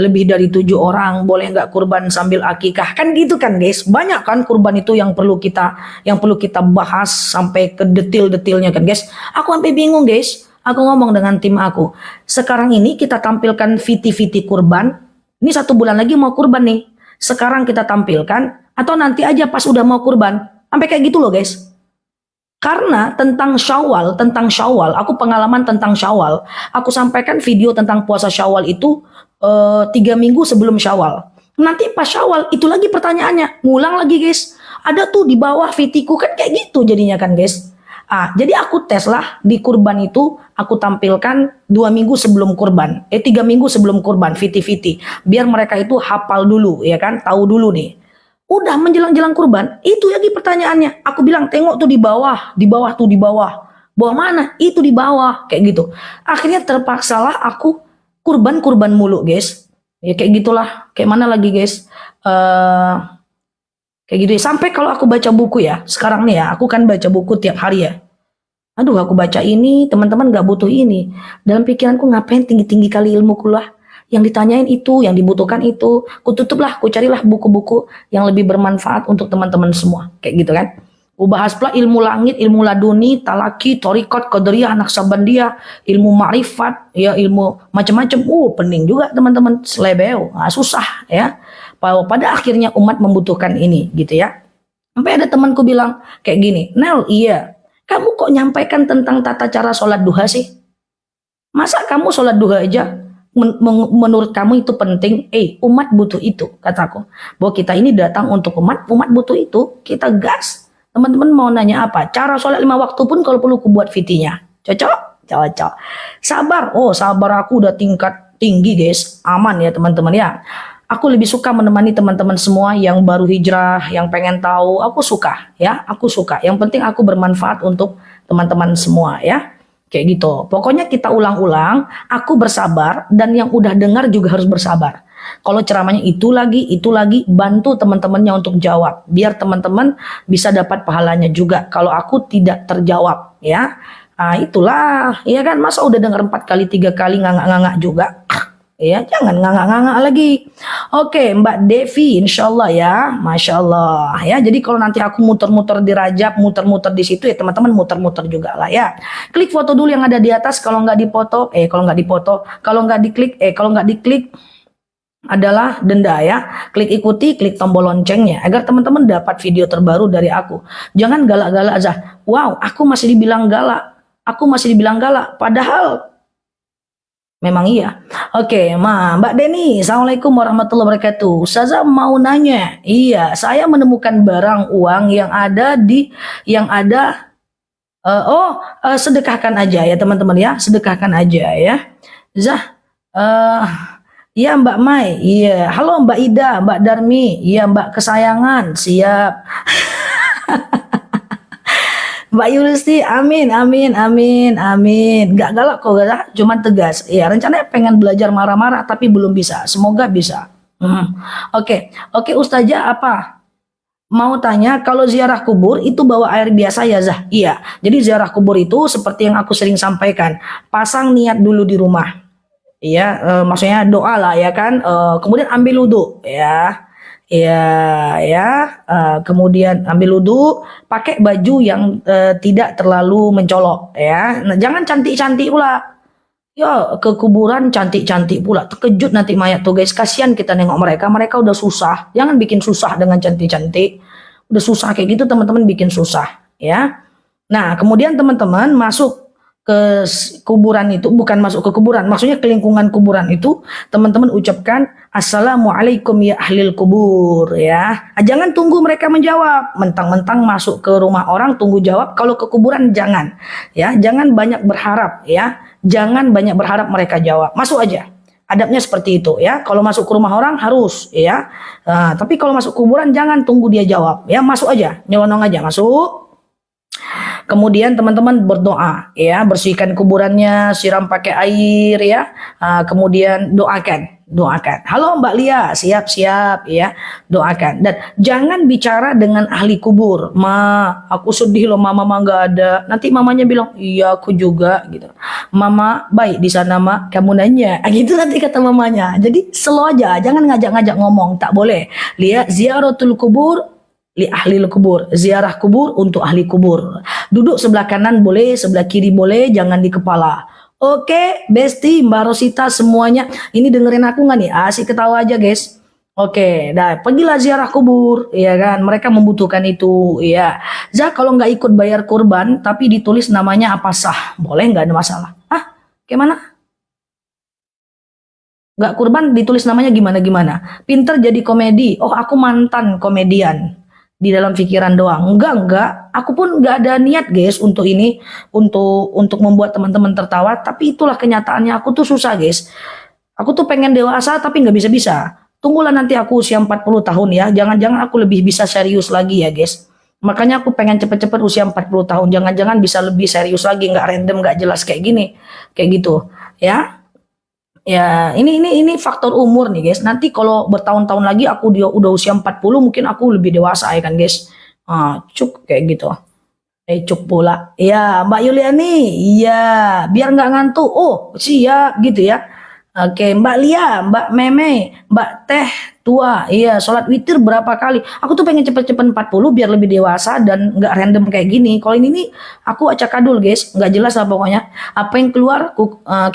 lebih dari 7 orang? Boleh nggak kurban sambil akikah? Kan gitu kan guys. Banyak kan kurban itu yang perlu kita bahas sampai ke detail-detailnya kan guys. Aku sampai bingung guys. Aku ngomong dengan tim aku. Sekarang ini kita tampilkan viti-viti kurban. Ini 1 bulan lagi mau kurban nih. Sekarang kita tampilkan. Atau nanti aja pas udah mau kurban. Sampai kayak gitu loh guys. Karena tentang syawal, aku pengalaman tentang syawal. Aku sampaikan video tentang puasa syawal itu 3 minggu sebelum syawal. Nanti pas syawal itu lagi pertanyaannya. Ngulang lagi guys. Ada tuh di bawah vitiku kan kayak gitu jadinya kan guys. Jadi aku tes lah di kurban itu aku tampilkan 2 minggu sebelum kurban. 3 minggu sebelum kurban viti-viti. Biar mereka itu hafal dulu ya kan. Tahu dulu nih. Udah menjelang-jelang kurban, itu lagi pertanyaannya. Aku bilang, tengok tuh di bawah. Bawah mana? Itu di bawah. Kayak gitu. Akhirnya terpaksalah aku kurban mulu, guys. Ya kayak gitulah. Kayak mana lagi, guys? Kayak gitu ya. Sampai kalau aku baca buku ya. Sekarang nih ya, aku kan baca buku tiap hari ya. Aduh, aku baca ini, teman-teman gak butuh ini. Dalam pikiranku ngapain tinggi-tinggi kali ilmuku lah. Yang ditanyain itu, yang dibutuhkan itu, kututuplah, kucarilah buku-buku yang lebih bermanfaat untuk teman-teman semua, kayak gitu kan. Bahas pula ilmu langit, ilmu laduni, talaki, torikot, qadariyah, naksabandiyah, ilmu ma'rifat, ya ilmu macam-macam. Pening juga teman-teman, selebeo, susah ya. Pada akhirnya umat membutuhkan ini, gitu ya. Sampai ada temanku bilang kayak gini, Nel, iya, kamu kok nyampaikan tentang tata cara sholat duha sih? Masa kamu sholat duha aja? Menurut kamu itu penting, umat butuh itu, kataku. Bahwa kita ini datang untuk umat butuh itu, kita gas. Teman-teman mau nanya apa? Cara sholat 5 waktu pun kalau perlu ku buat vitinya. Cocok? Cocok. Sabar, sabar aku udah tingkat tinggi guys, aman ya teman-teman ya. Aku lebih suka menemani teman-teman semua yang baru hijrah, yang pengen tahu, aku suka ya, aku suka. Yang penting aku bermanfaat untuk teman-teman semua ya. Kayak gitu. Pokoknya kita ulang-ulang, aku bersabar dan yang udah dengar juga harus bersabar. Kalau ceramahnya itu lagi, bantu teman-temannya untuk jawab. Biar teman-teman bisa dapat pahalanya juga. Kalau aku tidak terjawab ya. Itulah, ya kan, masa udah dengar 4 kali 3 kali ngangak-ngangak juga. Ya, jangan ngangak-ngangak lagi. Oke, Mbak Devi, insya Allah ya, masya Allah ya. Jadi kalau nanti aku muter-muter di Rajab, muter-muter di situ ya teman-teman muter-muter juga lah ya. Klik foto dulu yang ada di atas. Kalau nggak dipoto, kalau nggak diklik adalah denda ya. Klik ikuti, klik tombol loncengnya agar teman-teman dapat video terbaru dari aku. Jangan galak-galak aja. Wow, aku masih dibilang galak. Padahal memang iya. Oke, Mbak Deni, Assalamualaikum warahmatullahi wabarakatuh. Ustazah mau nanya, iya, saya menemukan barang uang yang ada, sedekahkan aja ya teman-teman ya, sedekahkan aja ya. Zah, iya Mbak Mai, iya, halo Mbak Ida, Mbak Darmi, iya Mbak kesayangan, siap. Mbak Yulisti, amin. Gak galak kok, cuman tegas. Ya, rencananya pengen belajar marah-marah tapi belum bisa. Semoga bisa. Oke, Ustazah apa? Mau tanya, kalau ziarah kubur itu bawa air biasa ya Zah? Iya, jadi ziarah kubur itu seperti yang aku sering sampaikan. Pasang niat dulu di rumah. Iya, maksudnya doa lah ya kan. Kemudian ambil wudhu ya. Kemudian ambil wudhu, pakai baju yang tidak terlalu mencolok ya. Nah, jangan cantik-cantik pula. Ya, ke kuburan cantik-cantik pula. Terkejut nanti mayat tuh guys. Kasihan kita nengok mereka udah susah. Jangan bikin susah dengan cantik-cantik. Udah susah kayak gitu teman-teman bikin susah ya. Nah, kemudian teman-teman masuk ke kuburan itu, bukan masuk ke kuburan, maksudnya ke lingkungan kuburan itu, teman-teman ucapkan assalamualaikum ya ahlil kubur ya. Jangan tunggu mereka menjawab, mentang-mentang masuk ke rumah orang tunggu jawab. Kalau ke kuburan jangan ya, jangan banyak berharap ya, jangan banyak berharap mereka jawab, masuk aja. Adabnya seperti itu ya. Kalau masuk ke rumah orang harus ya. Tapi kalau masuk kuburan jangan tunggu dia jawab ya, masuk aja, nyelonong aja masuk. Kemudian teman-teman berdoa ya, bersihkan kuburannya, siram pakai air ya. Kemudian doakan. Halo Mbak Lia, siap ya, doakan. Dan jangan bicara dengan ahli kubur. Aku sedih loh, mama nggak ada. Nanti mamanya bilang, iya aku juga gitu. Mama baik di sana kamu nanya. Gitu nanti kata mamanya. Jadi slow aja, jangan ngajak-ngajak ngomong, tak boleh. Lihat ziaratul kubur li ahli kubur, ziarah kubur untuk ahli kubur. Duduk sebelah kanan boleh, sebelah kiri boleh, jangan di kepala. Oke, Besti, Mbak Rosita semuanya. Ini dengerin aku nggak nih? Asik ketawa aja guys. Oke, dah pergilah ziarah kubur, ya kan? Mereka membutuhkan itu, ya. Zah kalau nggak ikut bayar kurban, tapi ditulis namanya apa sah? Boleh nggak ada masalah? Gimana? Nggak kurban ditulis namanya gimana? Pinter jadi komedi. Oh, aku mantan komedian. Di dalam pikiran doang. Enggak. Aku pun enggak ada niat guys untuk ini, untuk membuat teman-teman tertawa, tapi itulah kenyataannya. Aku tuh susah guys. Aku tuh pengen dewasa tapi nggak bisa-bisa. Tunggulah nanti aku usia 40 tahun ya. Jangan-jangan aku lebih bisa serius lagi ya guys. Makanya aku pengen cepet-cepet usia 40 tahun. Jangan-jangan bisa lebih serius lagi, nggak random, nggak jelas kayak gini. Kayak gitu, ya. Ya, ini faktor umur nih guys. Nanti kalau bertahun-tahun lagi aku udah usia 40, mungkin aku lebih dewasa ya kan guys. Cuk kayak gitu. Cuk pula. Ya, Mbak Yuliani, iya, biar nggak ngantuk. Oh, siap gitu ya. Oke, Mbak Lia, Mbak Meme, Mbak Teh tua, iya, sholat witir berapa kali? Aku tuh pengen cepet-cepet 40 biar lebih dewasa dan nggak random kayak gini. Kalau ini nih aku acak-adul guys, nggak jelas lah pokoknya. Apa yang keluar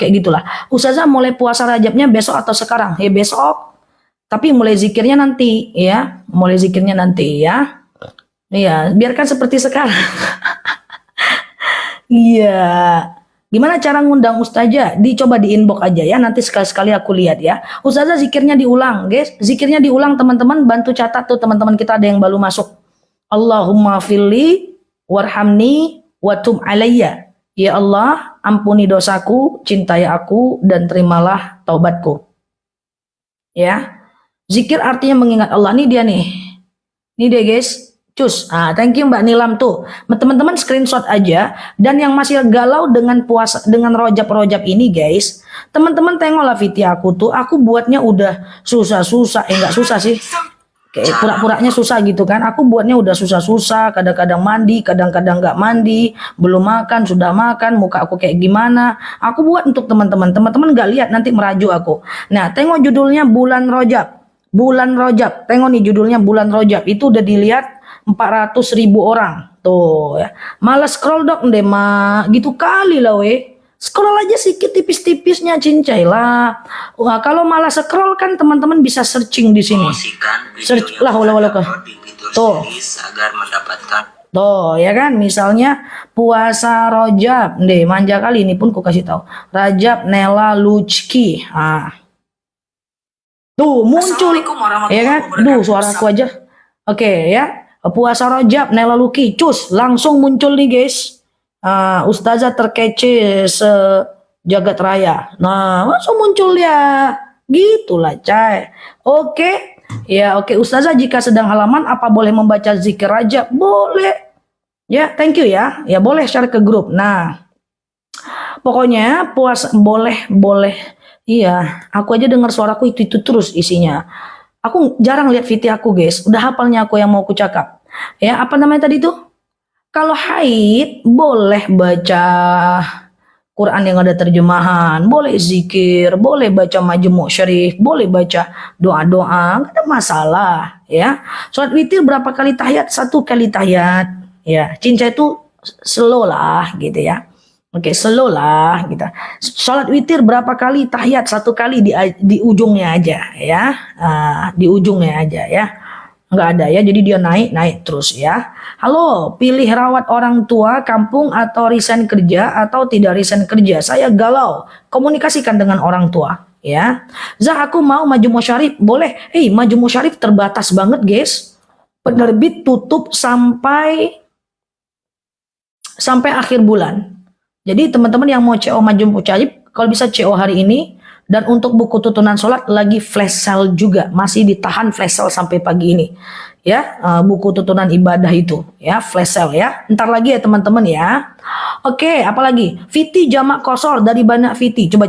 kayak gitulah. Ustazah mulai puasa Rajabnya besok atau sekarang? Ya besok. Tapi mulai zikirnya nanti ya, ya. Iya, biarkan seperti sekarang. Iya. Gimana cara ngundang Ustazah? Dicoba di inbox aja ya, nanti sekali-sekali aku lihat ya. Ustazah zikirnya diulang guys, zikirnya diulang teman-teman, bantu catat tuh teman-teman kita ada yang baru masuk. Allahumma filli warhamni watum alayya. Ya Allah, ampuni dosaku, cintai aku dan terimalah taubatku. Ya. Zikir artinya mengingat Allah. Nih dia nih. Nih dia guys. Cus, thank you Mbak Nilam tuh. Teman-teman screenshot aja. Dan yang masih galau dengan puasa, dengan rojab-rojab ini guys, teman-teman tengoklah video aku tuh. Aku buatnya udah susah-susah, enggak susah sih. kayak pura-puranya susah gitu kan. Aku buatnya udah susah-susah, kadang-kadang mandi, kadang-kadang nggak mandi, belum makan, sudah makan, muka aku kayak gimana. Aku buat untuk teman-teman. Teman-teman nggak lihat nanti merajuk aku. Nah, tengok judulnya Bulan Rajab. Bulan Rajab. Tengok nih judulnya Bulan Rajab. Itu udah dilihat 400.000 orang. Tuh ya. Malah scroll dok deh mah. Gitu kali lah weh. Scroll aja sedikit tipis-tipisnya cincai lah. Wah, kalau malah scroll kan teman-teman bisa searching di sini. Search lah wala tuh. Agar mendapatkan Tuh, ya kan? Misalnya puasa Rajab. Deh, manja kali ini pun ku kasih tahu. Rajab Nela Luchki. Ah. Tuh, muncul. Ya kan? Duh, suaraku aja. Oke, ya. Puasa Rajab Nela Luki. Cus, langsung muncul nih, guys. Ustazah terkece sejagat raya. Nah, langsung muncul ya. Gitulah, cai. Oke. Ya, oke. Ustazah jika sedang halaman apa boleh membaca zikir Rajab? Boleh. Ya, thank you ya. Ya, boleh share ke grup. Nah, pokoknya puasa boleh. Iya, aku aja dengar suaraku itu terus isinya. Aku jarang lihat VT aku, guys. Udah hafalnya aku yang mau ku cakap. Ya, apa namanya tadi tuh? Kalau haid boleh baca Quran yang ada terjemahan, boleh zikir, boleh baca majmu' syarif, boleh baca doa-doa, nggak ada masalah ya. Sholat witir berapa kali tahiyat? 1 kali tahiyat ya. Cincai itu slow lah gitu ya. Oke, slow lah gitu. Sholat witir berapa kali tahiyat? 1 kali di ujungnya aja ya. Di ujungnya aja ya. Nggak ada ya, jadi dia naik terus ya. Halo, pilih rawat orang tua kampung atau resign kerja atau tidak resign kerja. Saya galau, komunikasikan dengan orang tua ya. Zah, aku mau Majmu' Syarif. Boleh. Majmu' Syarif terbatas banget guys. Penerbit tutup sampai akhir bulan. Jadi teman-teman yang mau CO Majmu' Syarif, kalau bisa CO hari ini. Dan untuk buku tuntunan sholat lagi flash sale juga, masih ditahan flash sale sampai pagi ini ya. Buku tuntunan ibadah itu ya flash sale ya, ntar lagi ya teman-teman ya. Oke, apalagi Fiti jamak kosor dari banyak Fiti, coba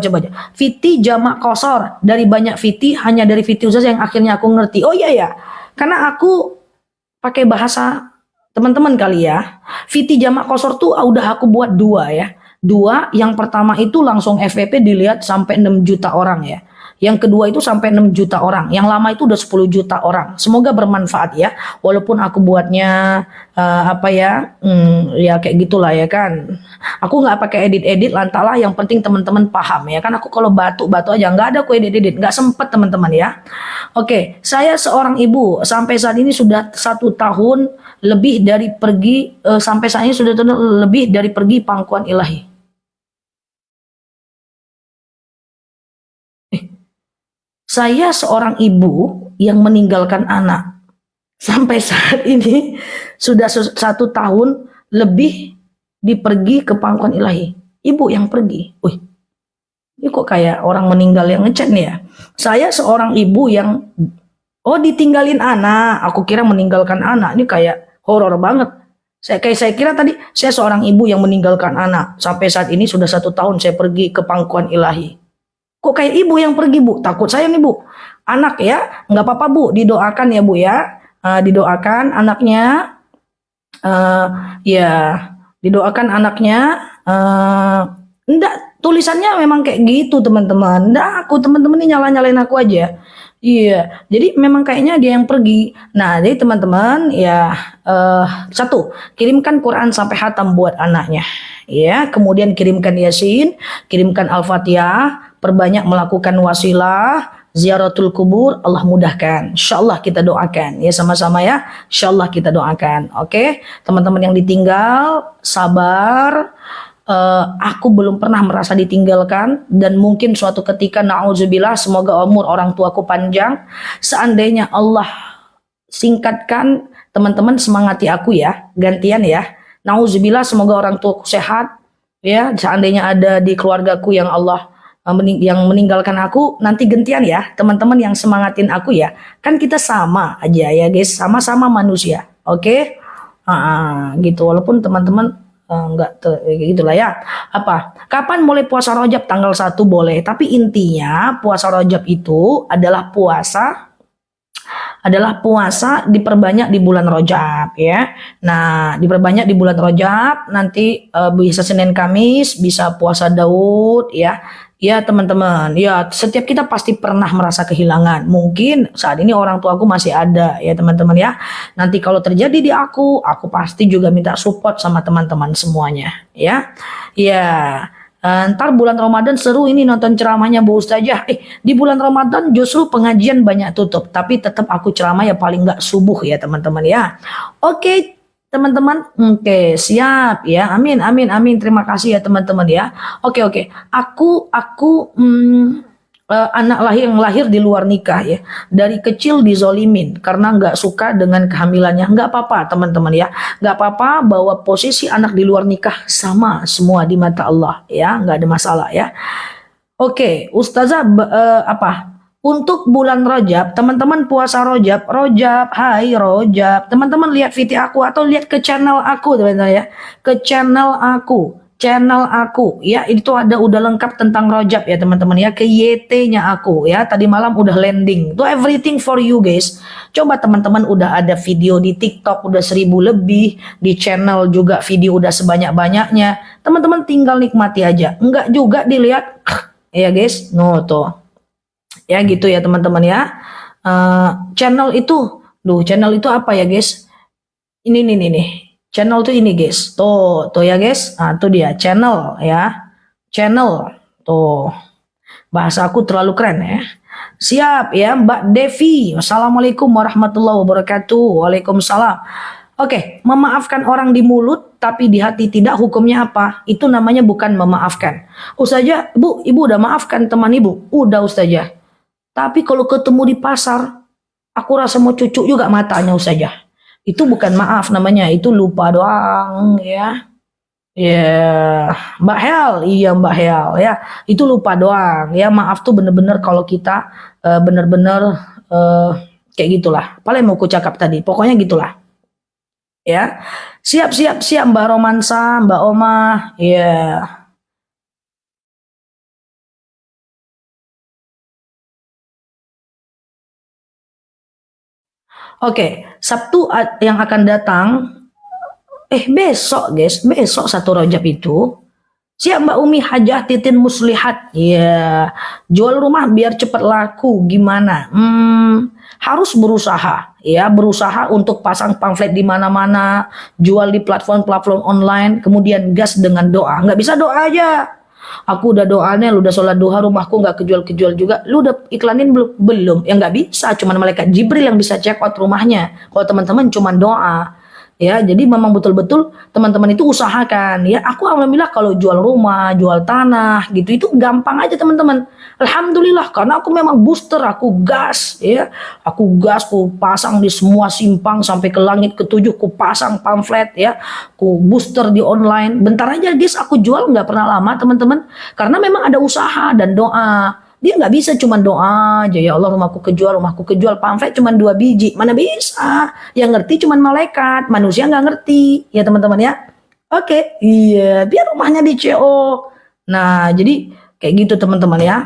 Fiti jamak kosor dari banyak Fiti, hanya dari Fiti Ustaz yang akhirnya aku ngerti. Oh iya ya, karena aku pakai bahasa teman-teman kali ya. Fiti jamak kosor tuh udah aku buat 2 ya. 2, yang pertama itu langsung FVP dilihat sampai 6 juta orang ya. Yang kedua itu sampai 6 juta orang. Yang lama itu udah 10 juta orang. Semoga bermanfaat ya. Walaupun aku buatnya ya kayak gitulah ya kan. Aku nggak pakai edit lantalah. Yang penting teman-teman paham ya kan. Aku kalau batu aja nggak ada aku edit. Nggak sempet teman-teman ya. Oke, saya seorang ibu sampai saat ini sudah 1 tahun lebih dari pergi sampai saat ini sudah lebih dari pergi pangkuan ilahi. Saya seorang ibu yang meninggalkan anak. Sampai saat ini sudah 1 tahun lebih dipergi ke pangkuan ilahi. Ibu yang pergi. Wih, ini kok kayak orang meninggal yang ngechat nih ya. Saya seorang ibu yang ditinggalin anak. Aku kira meninggalkan anak. Ini kayak horor banget. Saya kira tadi saya seorang ibu yang meninggalkan anak. Sampai saat ini sudah 1 tahun saya pergi ke pangkuan ilahi. Kok kayak ibu yang pergi bu? Takut saya nih bu. Anak ya, nggak apa-apa bu. Didoakan ya bu ya. Didoakan anaknya. Ya, didoakan anaknya. Enggak, tulisannya memang kayak gitu teman-teman. Enggak, teman-teman ini nyalain aku aja. Iya, jadi memang kayaknya dia yang pergi. Nah, jadi teman-teman ya 1, kirimkan Quran sampai khatam buat anaknya. Ya, kemudian kirimkan Yasin, kirimkan Al-Fatihah, perbanyak melakukan wasilah, ziaratul kubur, Allah mudahkan. Insyaallah kita doakan ya sama-sama ya. Insyaallah kita doakan. Oke, teman-teman yang ditinggal sabar. Aku belum pernah merasa ditinggalkan dan mungkin suatu ketika na'udzubillah semoga umur orang tuaku panjang. Seandainya Allah singkatkan, teman-teman semangati aku ya, gantian ya. Na'udzubillah semoga orang tuaku sehat ya. Seandainya ada di keluargaku yang Allah yang meninggalkan aku, nanti gantian ya teman-teman yang semangatin aku ya. Kan kita sama aja ya guys, sama-sama manusia. Oke? Gitu walaupun teman-teman enggak gitulah ya. Kapan mulai puasa Rajab? Tanggal 1 boleh, tapi intinya puasa Rajab itu adalah puasa adalah puasa diperbanyak di bulan Rajab ya. Nah, diperbanyak di bulan Rajab, nanti bisa Senin Kamis, bisa puasa Daud ya. Ya teman-teman, ya setiap kita pasti pernah merasa kehilangan. Mungkin saat ini orang tuaku masih ada ya teman-teman ya. Nanti kalau terjadi di aku pasti juga minta support sama teman-teman semuanya ya. Ya, ntar bulan Ramadan seru ini nonton ceramahnya Bu Ustazah. Di bulan Ramadan justru pengajian banyak tutup, tapi tetap aku ceramah ya paling nggak subuh ya teman-teman ya. Oke. Teman-teman, oke, siap ya. Amin, amin, amin. Terima kasih ya teman-teman ya. Oke, oke. Aku anak yang lahir di luar nikah ya. Dari kecil dizolimin karena nggak suka dengan kehamilannya. Nggak apa-apa teman-teman ya. Nggak apa-apa bahwa posisi anak di luar nikah sama semua di mata Allah ya. Nggak ada masalah ya. Oke, Ustazah apa? Untuk bulan Rajab, teman-teman puasa Rajab, hai Rajab. Teman-teman lihat video aku atau lihat ke channel aku teman-teman ya. Ke channel aku ya, itu udah lengkap tentang Rajab ya teman-teman ya. Ke YT-nya aku ya, tadi malam udah landing. Itu everything for you guys. Coba teman-teman udah ada video di TikTok udah 1000 lebih, di channel juga video udah sebanyak-banyaknya. Teman-teman tinggal nikmati aja. Enggak juga dilihat ya guys. No tuh. Ya gitu ya teman-teman ya. Channel itu apa ya guys? Ini nih. Channel tuh ini guys. Tuh ya guys. Nah, tuh dia channel ya. Channel. Tuh. Bahasa aku terlalu keren ya. Siap ya Mbak Devi. Wassalamualaikum warahmatullahi wabarakatuh. Waalaikumsalam. Oke, memaafkan orang di mulut tapi di hati tidak, hukumnya apa? Itu namanya bukan memaafkan. Ustazah, ibu udah maafkan teman ibu. Udah Ustazah. Tapi kalau ketemu di pasar, aku rasa mau cucuk juga matanya Ustazah. Itu bukan maaf namanya, itu lupa doang ya. Ya, Mbak Hel, iya Mbak Hel ya. Itu lupa doang ya. Maaf tuh bener-bener kalau kita bener-bener kayak gitulah. Paling mau ku cakap tadi, pokoknya gitulah. Ya. Siap Mbak Romansa, Mbak Oma, ya. Oke, Sabtu yang akan datang, besok guys, besok 1 Rajab itu, siap Mbak Umi Hajah Titin Muslihat, ya, jual rumah biar cepat laku, gimana? Harus berusaha, ya, berusaha untuk pasang pamflet di mana-mana, jual di platform-platform online, kemudian gas dengan doa, nggak bisa doa aja. Aku udah doanya, lu udah sholat duha, rumahku nggak kejual-kejual juga. Lu udah iklanin belum? Belum. Ya nggak bisa, cuman malaikat Jibril yang bisa check out rumahnya. Kalau teman-teman cuman doa. Ya, jadi memang betul-betul teman-teman itu usahakan. Ya, aku alhamdulillah kalau jual rumah, jual tanah, gitu itu gampang aja teman-teman. Alhamdulillah karena aku memang booster, aku gas, ya, aku pasang di semua simpang sampai ke langit ke-7, aku pasang pamflet, ya, aku booster di online. Bentar aja guys, aku jual nggak pernah lama teman-teman, karena memang ada usaha dan doa. Dia nggak bisa cuma doa aja, ya Allah rumahku kejual, pamflet cuma 2 biji, mana bisa? Yang ngerti cuma malaikat, manusia nggak ngerti, ya teman-teman ya. Oke, iya, biar rumahnya di CO. Nah, jadi kayak gitu teman-teman ya.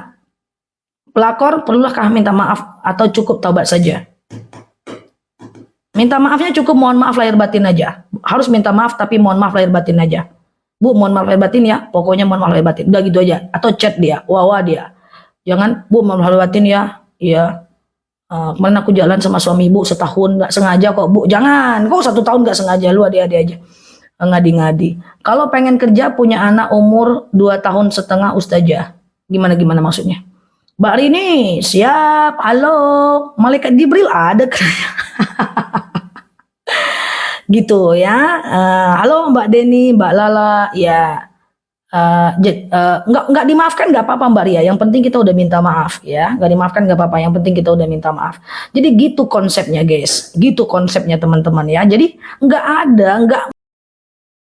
Pelakor perlukah minta maaf atau cukup taubat saja? Minta maafnya cukup mohon maaf lahir batin aja. Harus minta maaf tapi mohon maaf lahir batin aja. Bu, mohon maaf lahir batin ya, pokoknya mohon maaf lahir batin. Udah gitu aja. Atau chat dia, wawa dia. Jangan, Bu, mohon maaf lahir batin ya. Iya. Kemarin aku jalan sama suami ibu setahun nggak sengaja kok, Bu. Jangan, kok 1 tahun nggak sengaja, lu adi-adi aja. Ngadi-ngadi. Kalau pengen kerja punya anak umur 2,5 tahun Ustazah. Gimana maksudnya? Mbak Rini, siap. Halo, malaikat Jibril ada kan? Gitu ya. Halo Mbak Deni, Mbak Lala, ya. Nggak dimaafkan nggak apa-apa Mbak Ria, yang penting kita udah minta maaf ya. Nggak dimaafkan nggak apa-apa, yang penting kita udah minta maaf. Jadi gitu konsepnya guys, gitu konsepnya teman-teman ya. Jadi nggak